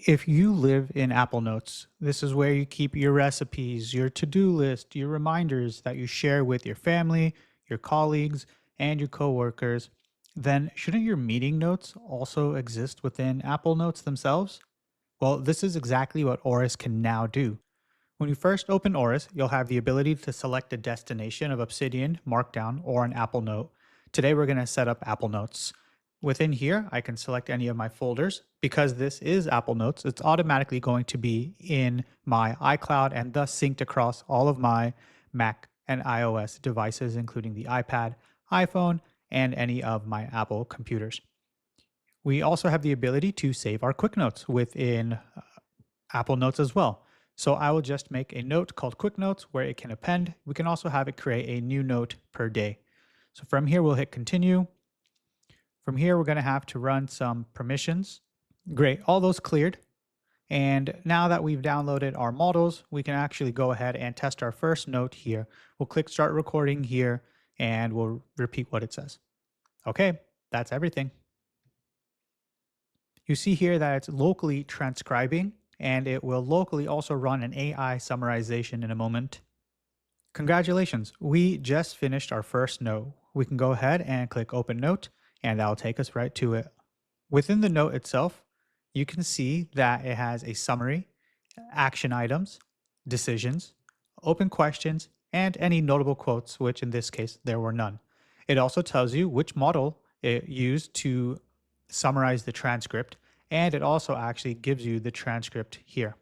If you live in Apple Notes, this is where you keep your recipes, your to-do list, your reminders that you share with your family, your colleagues, and your coworkers. Then shouldn't your meeting notes also exist within Apple Notes themselves? Well, this is exactly what Oris can now do. When you first open Oris, you'll have the ability to select a destination of Obsidian, Markdown, or an Apple Note. Today we're going to set up Apple Notes. Within here, I can select any of my folders. Because this is Apple Notes, it's automatically going to be in my iCloud and thus synced across all of my Mac and iOS devices, including the iPad, iPhone, and any of my Apple computers. We also have the ability to save our quick notes within Apple Notes as well. So I will just make a note called Quick Notes where it can append. We can also have it create a new note per day. So from here, we'll hit continue. From here, we're going to have to run some permissions. Great, all those cleared. And now that we've downloaded our models, we can actually go ahead and test our first note here. We'll click start recording here and we'll repeat what it says. Okay, that's everything. You see here that it's locally transcribing, and it will locally also run an AI summarization in a moment. Congratulations, we just finished our first note. We can go ahead and click open note, and that'll take us right to it. Within the note itself, you can see that it has a summary, action items, decisions, open questions, and any notable quotes, which in this case, there were none. It also tells you which model it used to summarize the transcript, and it also actually gives you the transcript here.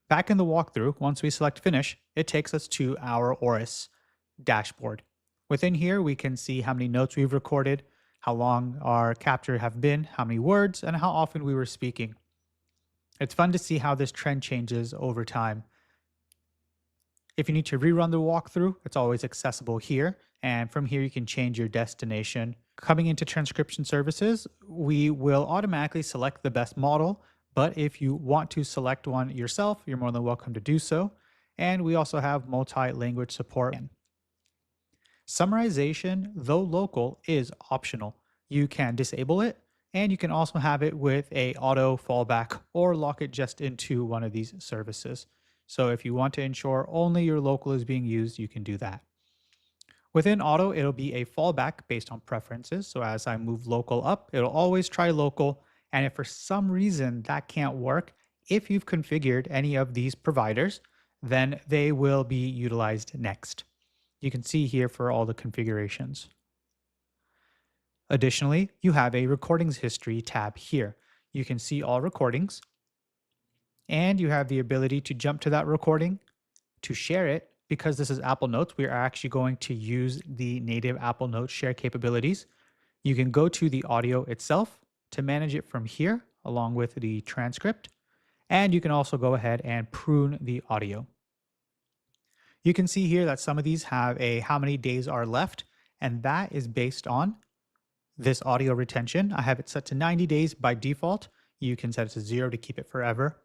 Back in the walkthrough, once we select finish, it takes us to our Oris dashboard. Within here, we can see how many notes we've recorded, how long our capture have been, how many words, and how often we were speaking. It's fun to see how this trend changes over time. If you need to rerun the walkthrough, it's always accessible here. And from here, you can change your destination. Coming into transcription services, we will automatically select the best model. But if you want to select one yourself, you're more than welcome to do so. And we also have multi-language support. Summarization, though local, is optional. You can disable it, and you can also have it with a auto fallback or lock it just into one of these services. So if you want to ensure only your local is being used, you can do that. Within auto, it'll be a fallback based on preferences. So as I move local up, it'll always try local. And if for some reason that can't work, if you've configured any of these providers, then they will be utilized next. You can see here for all the configurations. Additionally, you have a recordings history tab here. You can see all recordings, and you have the ability to jump to that recording, to share it. Because this is Apple Notes, we are actually going to use the native Apple Notes share capabilities. You can go to the audio itself to manage it from here, along with the transcript, and you can also go ahead and prune the audio. You can see here that some of these have a how many days are left, and that is based on this audio retention. I have it set to 90 days by default. You can set it to 0 to keep it forever.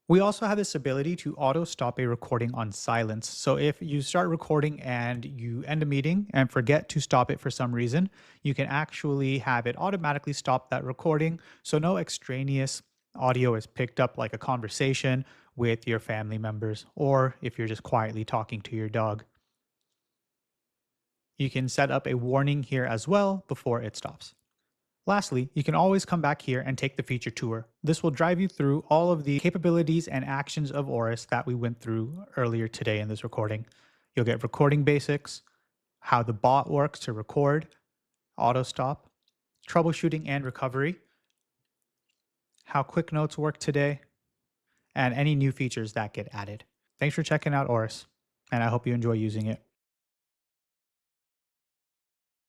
We also have this ability to auto stop a recording on silence. So if you start recording and you end a meeting and forget to stop it for some reason, you can actually have it automatically stop that recording. So no extraneous audio is picked up like a conversation with your family members, or if you're just quietly talking to your dog. You can set up a warning here as well before it stops. Lastly, you can always come back here and take the feature tour. This will drive you through all of the capabilities and actions of Oris that we went through earlier today in this recording. You'll get recording basics, how the bot works to record, auto stop, troubleshooting and recovery, how quick notes work today, and any new features that get added. Thanks for checking out Oris, and I hope you enjoy using it.